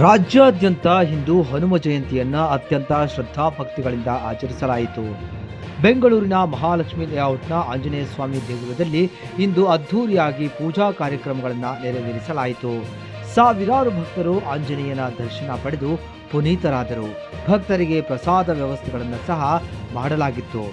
ರಾಜ್ಯಾದ್ಯಂತ ಇಂದು ಹನುಮ ಜಯಂತಿಯನ್ನು ಅತ್ಯಂತ ಶ್ರದ್ಧಾಭಕ್ತಿಗಳಿಂದ ಆಚರಿಸಲಾಯಿತು. ಬೆಂಗಳೂರಿನ ಮಹಾಲಕ್ಷ್ಮಿ ಲೇಔಟ್ನ ಆಂಜನೇಯ ಸ್ವಾಮಿ ದೇಗುಲದಲ್ಲಿ ಇಂದು ಅದ್ಧೂರಿಯಾಗಿ ಪೂಜಾ ಕಾರ್ಯಕ್ರಮಗಳನ್ನು ನೆರವೇರಿಸಲಾಯಿತು. ಸಾವಿರಾರು ಭಕ್ತರು ಆಂಜನೇಯನ ದರ್ಶನ ಪಡೆದು ಪುನೀತರಾದರು. ಭಕ್ತರಿಗೆ ಪ್ರಸಾದ ವ್ಯವಸ್ಥೆಗಳನ್ನು ಸಹ ಮಾಡಲಾಗಿತ್ತು.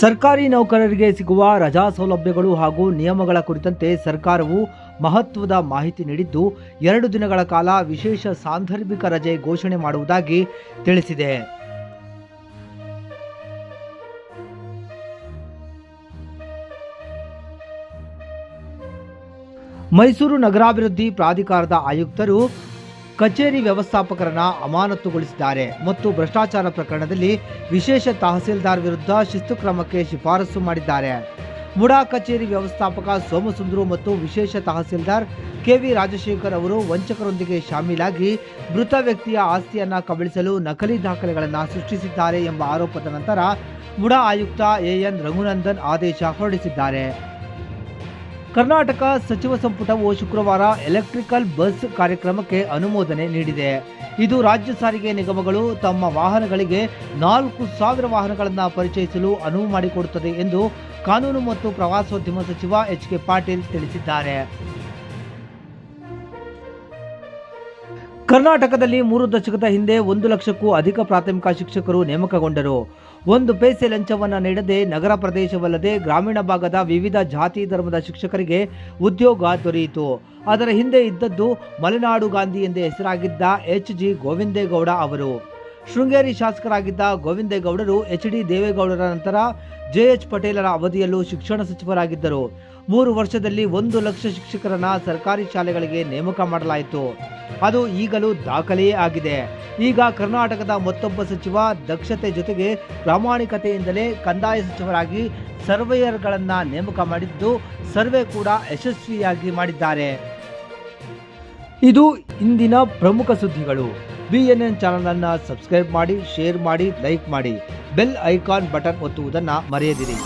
ಸರ್ಕಾರಿ ನೌಕರರಿಗೆ ಸಿಗುವ ರಜಾ ಸೌಲಭ್ಯಗಳು ಹಾಗೂ ನಿಯಮಗಳ ಕುರಿತಂತೆ ಸರ್ಕಾರವು ಮಹತ್ವದ ಮಾಹಿತಿ ನೀಡಿದ್ದು 2 ದಿನಗಳ ಕಾಲ ವಿಶೇಷ ಸಾಂದರ್ಭಿಕ ರಜೆ ಘೋಷಣೆ ಮಾಡುವುದಾಗಿ ತಿಳಿಸಿದೆ. ಮೈಸೂರು ನಗರಾಭಿವೃದ್ಧಿ ಪ್ರಾಧಿಕಾರದ ಆಯುಕ್ತರು ಕಚೇರಿ ವ್ಯವಸ್ಥಾಪಕರನ್ನ ಅಮಾನತುಗೊಳಿಸಿದ್ದಾರೆ ಮತ್ತು ಭ್ರಷ್ಟಾಚಾರ ಪ್ರಕರಣದಲ್ಲಿ ವಿಶೇಷ ತಹಸೀಲ್ದಾರ್ ವಿರುದ್ಧ ಶಿಸ್ತು ಕ್ರಮಕ್ಕೆ ಶಿಫಾರಸು ಮಾಡಿದ್ದಾರೆ. ಮುಡಾ ಕಚೇರಿ ವ್ಯವಸ್ಥಾಪಕ ಸೋಮಸುಂದರು ಮತ್ತು ವಿಶೇಷ ತಹಸೀಲ್ದಾರ್ ಕೆವಿ ರಾಜಶೇಖರ್ ಅವರು ವಂಚಕರೊಂದಿಗೆ ಶಾಮೀಲಾಗಿ ಮೃತ ವ್ಯಕ್ತಿಯ ಆಸ್ತಿಯನ್ನು ಕಬಳಿಸಲು ನಕಲಿ ದಾಖಲೆಗಳನ್ನು ಸೃಷ್ಟಿಸಿದ್ದಾರೆ ಎಂಬ ಆರೋಪದ ನಂತರ ಮುಡಾ ಆಯುಕ್ತ ಎಎನ್ ರಘುನಂದನ್ ಆದೇಶ ಹೊರಡಿಸಿದ್ದಾರೆ. ಕರ್ನಾಟಕ ಸಚಿವ ಸಂಪುಟವು ಶುಕ್ರವಾರ ಎಲೆಕ್ಟ್ರಿಕಲ್ ಬಸ್ ಕಾರ್ಯಕ್ರಮಕ್ಕೆ ಅನುಮೋದನೆ ನೀಡಿದೆ. ಇದು ರಾಜ್ಯ ಸಾರಿಗೆ ನಿಗಮಗಳು ತಮ್ಮ ವಾಹನಗಳಿಗೆ 4,000 ವಾಹನಗಳನ್ನು ಪರಿಚಯಿಸಲು ಅನುವು ಮಾಡಿಕೊಡುತ್ತದೆ ಎಂದು ಕಾನೂನು ಮತ್ತು ಪ್ರವಾಸೋದ್ಯಮ ಸಚಿವ ಎಚ್.ಕೆ. ಪಾಟೀಲ್ ತಿಳಿಸಿದ್ದಾರೆ. ಕರ್ನಾಟಕದಲ್ಲಿ 3 ದಶಕದ ಹಿಂದೆ 1 ಲಕ್ಷಕ್ಕೂ ಅಧಿಕ ಪ್ರಾಥಮಿಕ ಶಿಕ್ಷಕರು ನೇಮಕಗೊಂಡರು. 1 ಪೈಸೆ ಲಂಚವನ್ನು ನೀಡದೆ ನಗರ ಪ್ರದೇಶವಲ್ಲದೆ ಗ್ರಾಮೀಣ ಭಾಗದ ವಿವಿಧ ಜಾತಿ ಧರ್ಮದ ಶಿಕ್ಷಕರಿಗೆ ಉದ್ಯೋಗ ದೊರೆಯಿತು. ಅದರ ಹಿಂದೆ ಇದ್ದದ್ದು ಮಲೆನಾಡು ಗಾಂಧಿ ಎಂದೇ ಹೆಸರಾಗಿದ್ದ ಎಚ್.ಜಿ. ಗೋವಿಂದೇಗೌಡ ಅವರು. ಶೃಂಗೇರಿ ಶಾಸಕರಾಗಿದ್ದ ಗೋವಿಂದೇಗೌಡರು ಎಚ್.ಡಿ. ದೇವೇಗೌಡರ ನಂತರ ಜೆ.ಎಚ್. ಪಟೇಲರ ಅವಧಿಯಲ್ಲೂ ಶಿಕ್ಷಣ ಸಚಿವರಾಗಿದ್ದರು. 3 ವರ್ಷದಲ್ಲಿ 1 ಲಕ್ಷ ಶಿಕ್ಷಕರನ್ನ ಸರ್ಕಾರಿ ಶಾಲೆಗಳಿಗೆ ನೇಮಕ ಮಾಡಲಾಯಿತು. ಅದು ಈಗಲೂ ದಾಖಲೆಯೇ ಆಗಿದೆ. ಈಗ ಕರ್ನಾಟಕದ ಮತ್ತೊಬ್ಬ ಸಚಿವ ದಕ್ಷತೆ ಜೊತೆಗೆ ಪ್ರಾಮಾಣಿಕತೆಯಿಂದಲೇ ಕಂದಾಯ ಸಚಿವರಾಗಿ ಸರ್ವೇಯರ್ಗಳನ್ನು ನೇಮಕ ಮಾಡಿದ್ದು ಸರ್ವೆ ಕೂಡ ಯಶಸ್ವಿಯಾಗಿ ಮಾಡಿದ್ದಾರೆ. ಇದು ಇಂದಿನ ಪ್ರಮುಖ ಸುದ್ದಿಗಳು. BNN ಚಾನೆಲ್ ಅನ್ನು ಸಬ್ಸ್ಕ್ರೈಬ್ ಮಾಡಿ, ಶೇರ್ ಮಾಡಿ, ಲೈಕ್ ಮಾಡಿ, ಬೆಲ್ ಐಕಾನ್ ಬಟನ್ ಒತ್ತುವುದನ್ನು ಮರೆಯದಿರಿ.